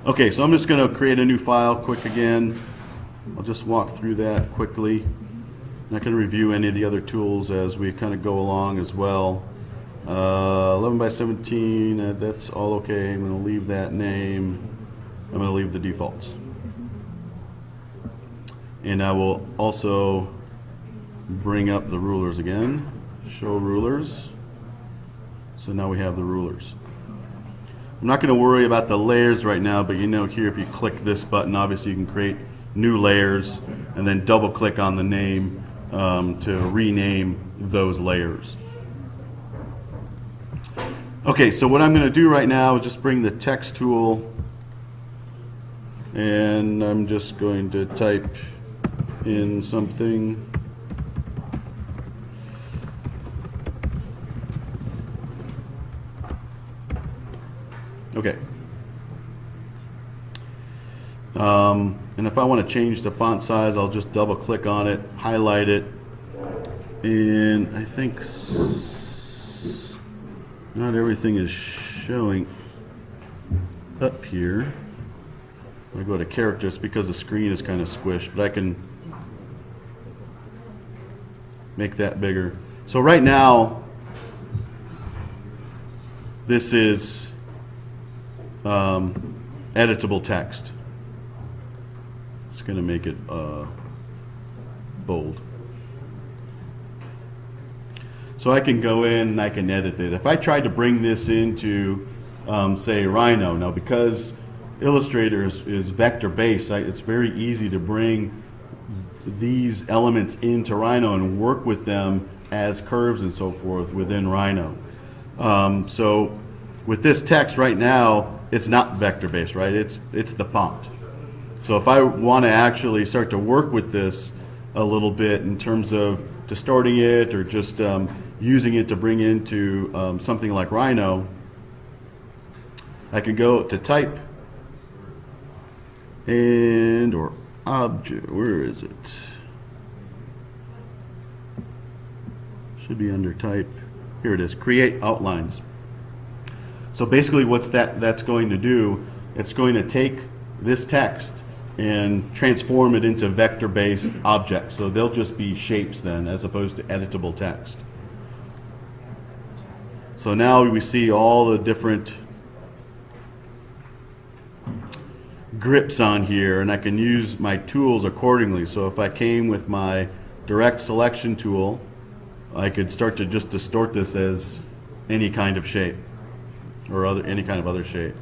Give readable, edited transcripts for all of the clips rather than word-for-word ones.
Okay, so I'm just going to create a new file quick again. I'll just walk through that quickly. And I can review any of the other tools as we kind of go along as well. 11 by 17, that's all okay. I'm going to leave that name. I'm going to leave the defaults. And I will also bring up the rulers again. Show rulers. So now we have the rulers. I'm not going to worry about the layers right now, but you know here if you click this button, obviously you can create new layers and then double click on the name to rename those layers. Okay, so what I'm going to do right now is just bring the text tool, and I'm just going to type in something. Okay. And if I want to change the font size, I'll just double click on it, highlight it, and I think not everything is showing up here. I go to characters because the screen is kind of squished, but I can make that bigger. So right now, this is editable text. It's going to make it bold. So I can go in and I can edit it. If I tried to bring this into, say, Rhino, now because Illustrator is vector-based, it's very easy to bring these elements into Rhino and work with them as curves and so forth within Rhino. So with this text right now, it's not vector-based, right? It's the font. So if I want to actually start to work with this a little bit in terms of distorting it or just using it to bring into something like Rhino, I can go to type and or object. Where is it? Should be under type. Here it is. Create outlines. So basically, what's that's going to do? It's going to take this text and transform it into vector-based objects. So they'll just be shapes then, as opposed to editable text. So now we see all the different grips on here, and I can use my tools accordingly. So if I came with my direct selection tool, I could start to just distort this as any kind of shape or any kind of other shape.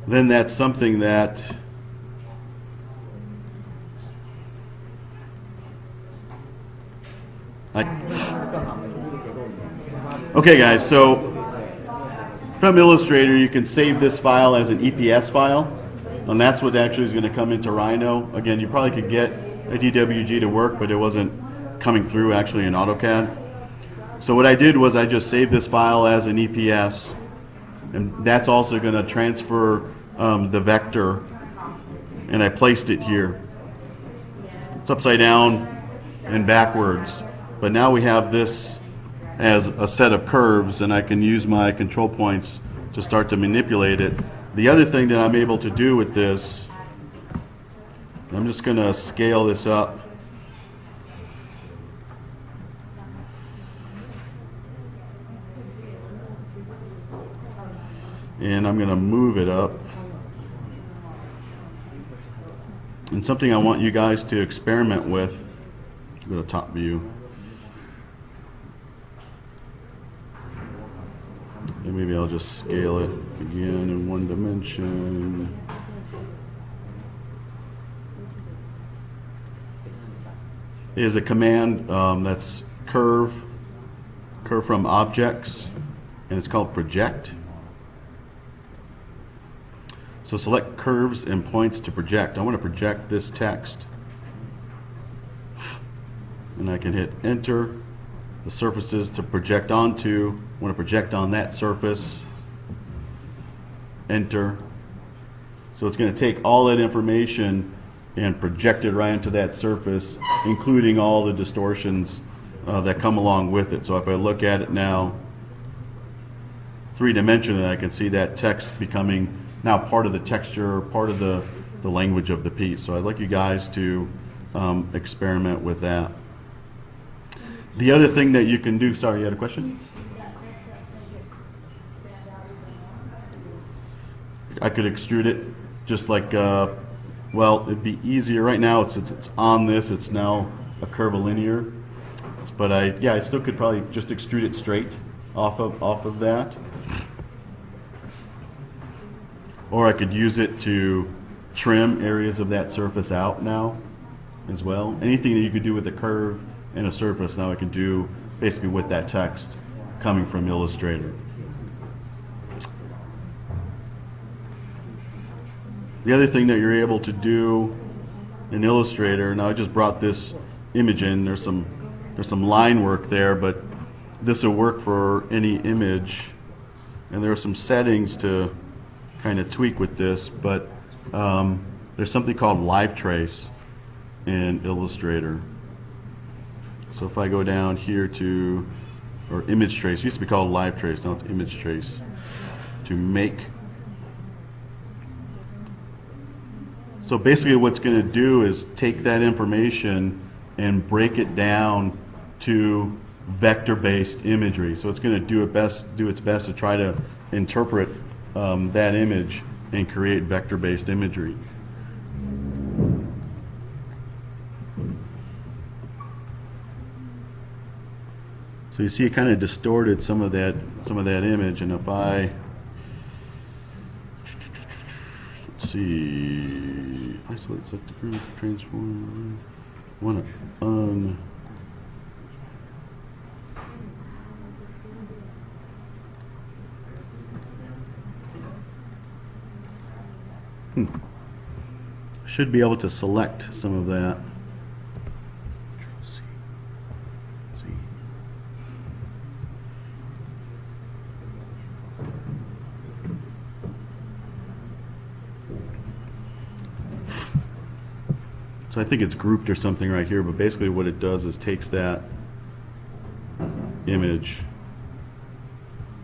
Then that's something that okay guys, so from Illustrator you can save this file as an EPS file, and that's what actually is going to come into Rhino. Again, you probably could get a DWG to work, but it wasn't coming through actually in AutoCAD. So what I did was I just saved this file as an EPS, and that's also going to transfer the vector, and I placed it here. It's upside down and backwards, but now we have this as a set of curves, and I can use my control points to start to manipulate it. The other thing that I'm able to do with this, I'm just going to scale this up. And I'm going to move it up. And something I want you guys to experiment with, go to top view. And maybe I'll just scale it again in one dimension. Is a command that's curve from objects, and it's called project. So select curves and points to project. I want to project this text. And I can hit enter. The surfaces to project onto. I want to project on that surface. Enter. So it's going to take all that information and project it right into that surface, including all the distortions that come along with it. So if I look at it now, three-dimensionally, I can see that text becoming now part of the texture, part of the language of the piece. So I'd like you guys to experiment with that. The other thing that you can do, sorry, you had a question? I could extrude it just like, well, it'd be easier. Right now it's on this, it's now a curvilinear. But I still could probably just extrude it straight off of that. Or I could use it to trim areas of that surface out now as well. Anything that you could do with a curve and a surface, now I can do basically with that text coming from Illustrator. The other thing that you're able to do in Illustrator, now I just brought this image in, there's some line work there, but this will work for any image, and there are some settings to kind of tweak with this, but there's something called live trace in Illustrator. So if I go down here to, or image trace, it used to be called live trace, now it's image trace, to make. So basically what's going to do is take that information and break it down to vector-based imagery. So it's going to do its best to try to interpret that image and create vector-based imagery. So you see it kind of distorted some of that image, and if I see, isolate, select the group, transform, want to should be able to select some of that. So I think it's grouped or something right here, but basically what it does is takes that image,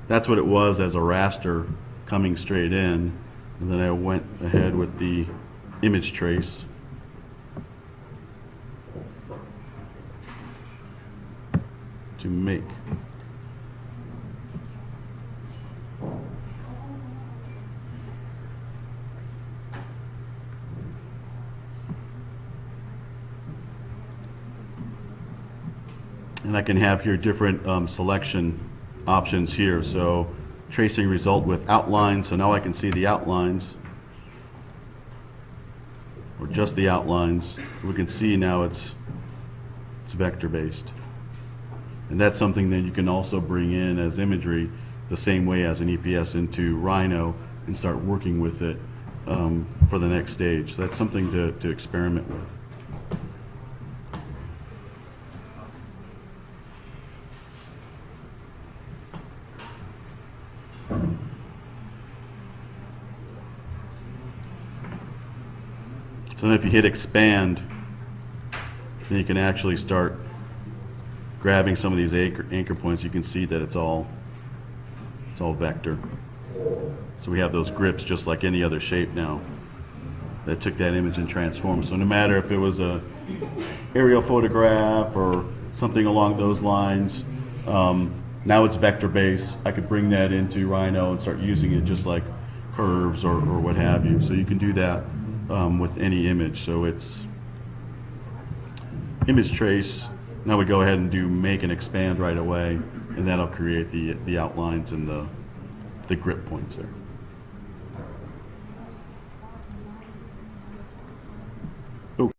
that's what it was as a raster coming straight in, and then I went ahead with the image trace. To make. And I can have here different selection options here. So tracing result with outlines, so now I can see the outlines, or just the outlines. We can see now it's vector based. And that's something that you can also bring in as imagery the same way as an EPS into Rhino and start working with it for the next stage. So that's something to experiment with. So then if you hit expand, then you can actually start grabbing some of these anchor points. You can see that it's all vector. So we have those grips just like any other shape now that took that image and transformed. So no matter if it was a aerial photograph or something along those lines, now it's vector based. I could bring that into Rhino and start using it just like curves or what have you. So you can do that with any image. So it's image trace. Now we go ahead and do make and expand right away, and that'll create the outlines and the grip points there.